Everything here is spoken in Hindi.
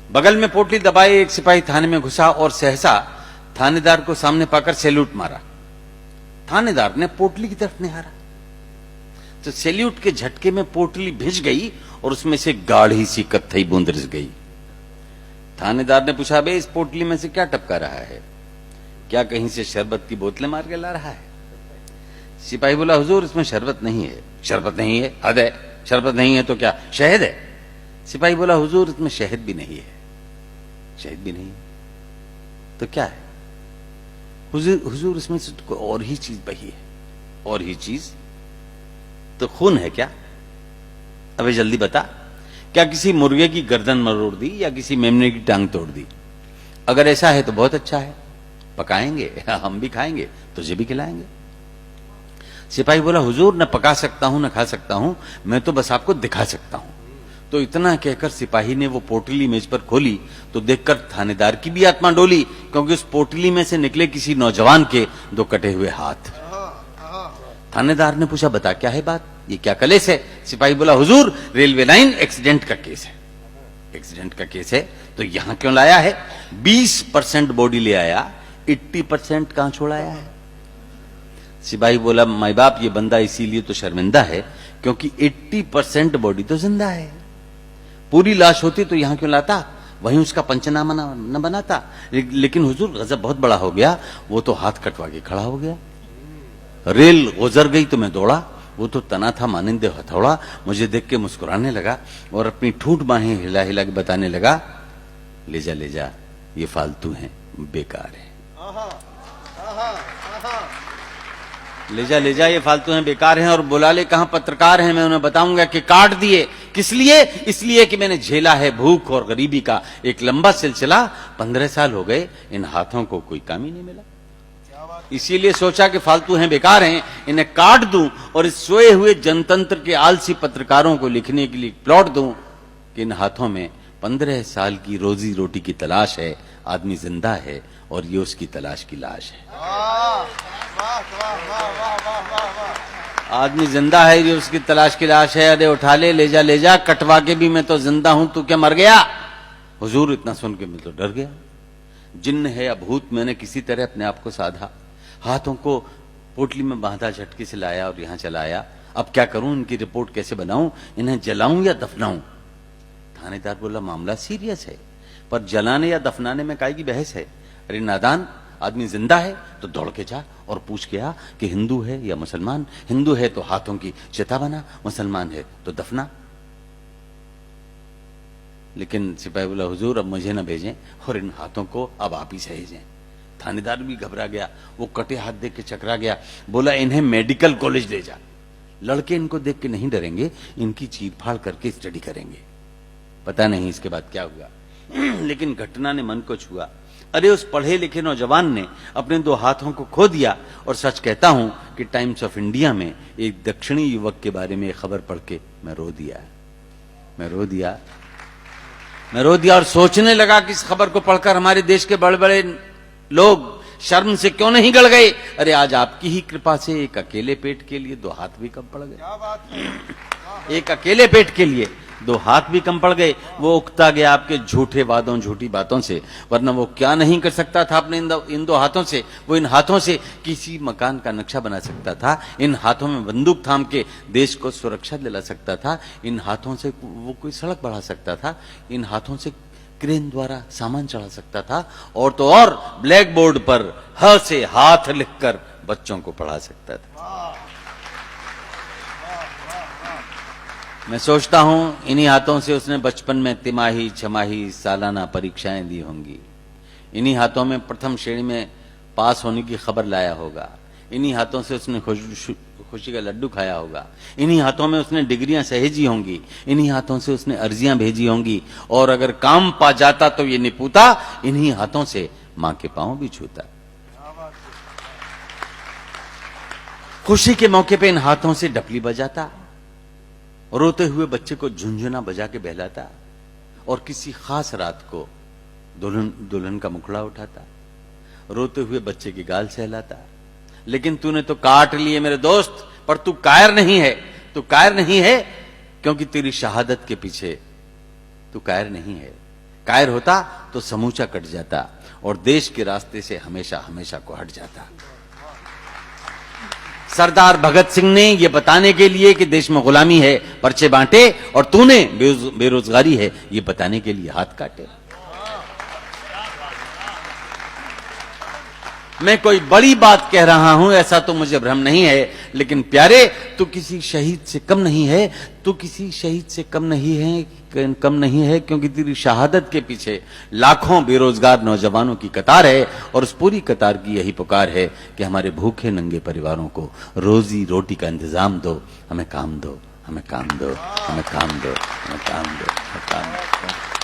बगल में पोटली दबाए एक सिपाही थाने में घुसा और सहसा थानेदार को सामने पाकर सैल्यूट मारा। थानेदार ने पोटली की तरफ निहारा तो सैल्यूट के झटके में पोटली भिज गई और उसमें से गाढ़ी सी कत्थई बूंद रिस गई। थानेदार ने पूछा, बे इस पोटली में से क्या टपका रहा है? क्या कहीं से शरबत की बोतलें मार के ला रहा है? सिपाही बोला, हुजूर इसमें शरबत नहीं है। शरबत नहीं है? हद है, शरबत नहीं है तो क्या शहद है? सिपाही बोला, हुजूर इसमें शहद भी नहीं है। शहद भी नहीं है तो क्या है? हुजूर इसमें से कोई और ही चीज बही है। और ही चीज तो खून है क्या? अबे जल्दी बता, क्या किसी मुर्गे की गर्दन मरोड़ दी या किसी मेमने की टांग तोड़ दी? अगर ऐसा है तो बहुत अच्छा है, पकाएंगे, हम भी खाएंगे, तुझे भी खिलाएंगे। सिपाही बोला, हुजूर न पका सकता हूं न खा सकता हूं, मैं तो बस आपको दिखा सकता हूं। तो इतना कहकर सिपाही ने वो पोटली मेज पर खोली तो देखकर थानेदार की भी आत्मा डोली, क्योंकि उस पोटली में से निकले किसी नौजवान के दो कटे हुए हाथ। थानेदार ने पूछा, बता क्या है बात, ये क्या कलेस है? सिपाही बोला, हुजूर रेलवे लाइन एक्सीडेंट का केस है। एक्सीडेंट का केस है तो यहां क्यों लाया है? 20% बॉडी ले आया, 80% कहां छोड़ाया है? सिपाही बोला, माई बाप ये बंदा इसीलिए तो शर्मिंदा है क्योंकि 80% बॉडी तो जिंदा है। पूरी लाश होती तो यहां क्यों लाता, वहीं उसका पंचनामा न बनाता। लेकिन हुजूर गजब बहुत बड़ा हो गया, वो तो हाथ कटवा के खड़ा हो गया। रेल गुजर गई तो मैं दौड़ा, वो तो तना था मानिंदे हथौड़ा। मुझे देख के मुस्कुराने लगा और अपनी ठूंठ बाहें हिला हिला के बताने लगा, ले जा ये फालतू हैं, बेकार है। ले जा ये फालतू हैं, बेकार हैं। और बुला ले, कहां पत्रकार हैं, मैं उन्हें बताऊंगा कि काट दिए। किस लिए? इसलिए कि मैंने झेला है भूख और गरीबी का एक लंबा सिलसिला। 15 साल हो गए, इन हाथों को कोई काम ही नहीं मिला। इसीलिए सोचा कि फालतू हैं, बेकार हैं, इन्हें काट दूं और इस सोए हुए जनतंत्र के आलसी पत्रकारों को लिखने के लिए प्लॉट दूं कि इन हाथों में 15 साल की रोजी रोटी की तलाश है। आदमी जिंदा है और ये उसकी तलाश की लाश है। आदमी जिंदा है, ये उसकी तलाश की लाश है। अरे उठा ले जा, कटवा के भी मैं तो जिंदा हूं, तू क्या मर गया? हुजूर इतना सुन के मैं तो डर गया। जिन्न है या भूत, मैंने किसी तरह अपने आप को साधा, हाथों को पोटली में बांधा, झटके से लाया और यहां चलाया। अब क्या करूं, इनकी रिपोर्ट कैसे बनाऊं? इन्हें जलाऊं या दफनाऊं? थानेदार बोला, मामला सीरियस है, पर जलाने या दफनाने में काहे की बहस है? अरे नादान, आदमी जिंदा है तो दौड़ के जा और पूछ के आ कि हिंदू है या मुसलमान। हिंदू है तो हाथों की चिता बना, मुसलमान है तो दफना। लेकिन सिपाही बोला, हुजूर अब मुझे न भेजें और इन हाथों को अब आप ही सहेजें। थानेदार भी घबरा गया, वो कटे हाथ देख के चकरा गया। बोला, इन्हें मेडिकल कॉलेज ले जा, लड़के इनको देख के नहीं डरेंगे, इनकी चीर फाड़ करके स्टडी करेंगे। पता नहीं इसके बाद क्या हुआ, लेकिन घटना ने मन को छुआ। अरे उस पढ़े लिखे नौजवान ने अपने 2 हाथों को खो दिया। और सच कहता हूं कि टाइम्स ऑफ इंडिया में एक दक्षिणी युवक के बारे में खबर पढ़ के मैं रो दिया और सोचने लगा कि इस खबर को पढ़कर हमारे देश के बड़े बड़े लोग शर्म से क्यों नहीं गड़ गए। अरे आज आपकी ही कृपा से एक अकेले पेट के लिए 2 हाथ भी कम पड़ गए। एक अकेले पेट के लिए 2 हाथ भी कम पड़ गए। वो उगता गया आपके झूठे वादों, झूठी बातों से, वरना वो क्या नहीं कर सकता था अपने इन 2 हाथों से। वो इन हाथों से किसी मकान का नक्शा बना सकता था, इन हाथों में बंदूक थाम के देश को सुरक्षा दिला सकता था, इन हाथों से वो कोई सड़क बढ़ा सकता था, इन हाथों से क्रेन द्वारा सामान चढ़ा सकता था, और तो और ब्लैक बोर्ड पर ह से हाथ लिखकर बच्चों को पढ़ा सकता था। मैं सोचता हूं इन्हीं हाथों से उसने बचपन में तिमाही, छमाही, सालाना परीक्षाएं दी होंगी। इन्हीं हाथों में प्रथम श्रेणी में पास होने की खबर लाया होगा। इन्हीं हाथों से उसने खुशी का लड्डू खाया होगा। इन्हीं हाथों में उसने डिग्रियां सहेजी होंगी। इन्हीं हाथों से उसने अर्जियां भेजी होंगी। और अगर काम पा जाता तो ये निपुता इन्हीं हाथों से मां के पांव भी छूता। खुशी के मौके पे इन हाथों से डपली बजाता, रोते हुए बच्चे को झुंझुना बजा के बहलाता, और किसी खास रात को दुल्हन का मुखड़ा उठाता, रोते हुए बच्चे की गाल सहलाता। लेकिन तूने तो काट लिए मेरे दोस्त, पर तू कायर नहीं है। तू कायर नहीं है क्योंकि तेरी शहादत के पीछे तू कायर नहीं है, कायर होता तो समूचा कट जाता और देश के रास्ते से हमेशा हमेशा को हट जाता। सरदार भगत सिंह ने यह बताने के लिए कि देश में गुलामी है पर्चे बांटे और तूने बेरोजगारी है ये बताने के लिए हाथ काटे। मैं कोई बड़ी बात कह रहा हूं ऐसा तो मुझे भ्रम नहीं है, लेकिन प्यारे तू किसी शहीद से कम नहीं है, तू किसी शहीद से कम नहीं है क्योंकि तेरी शहादत के पीछे लाखों बेरोजगार नौजवानों की कतार है और उस पूरी कतार की यही पुकार है कि हमारे भूखे नंगे परिवारों को रोजी रोटी का इंतजाम दो, हमें काम दो, हमें काम दो, हमें काम दो, हमें काम दो, हमें काम दो।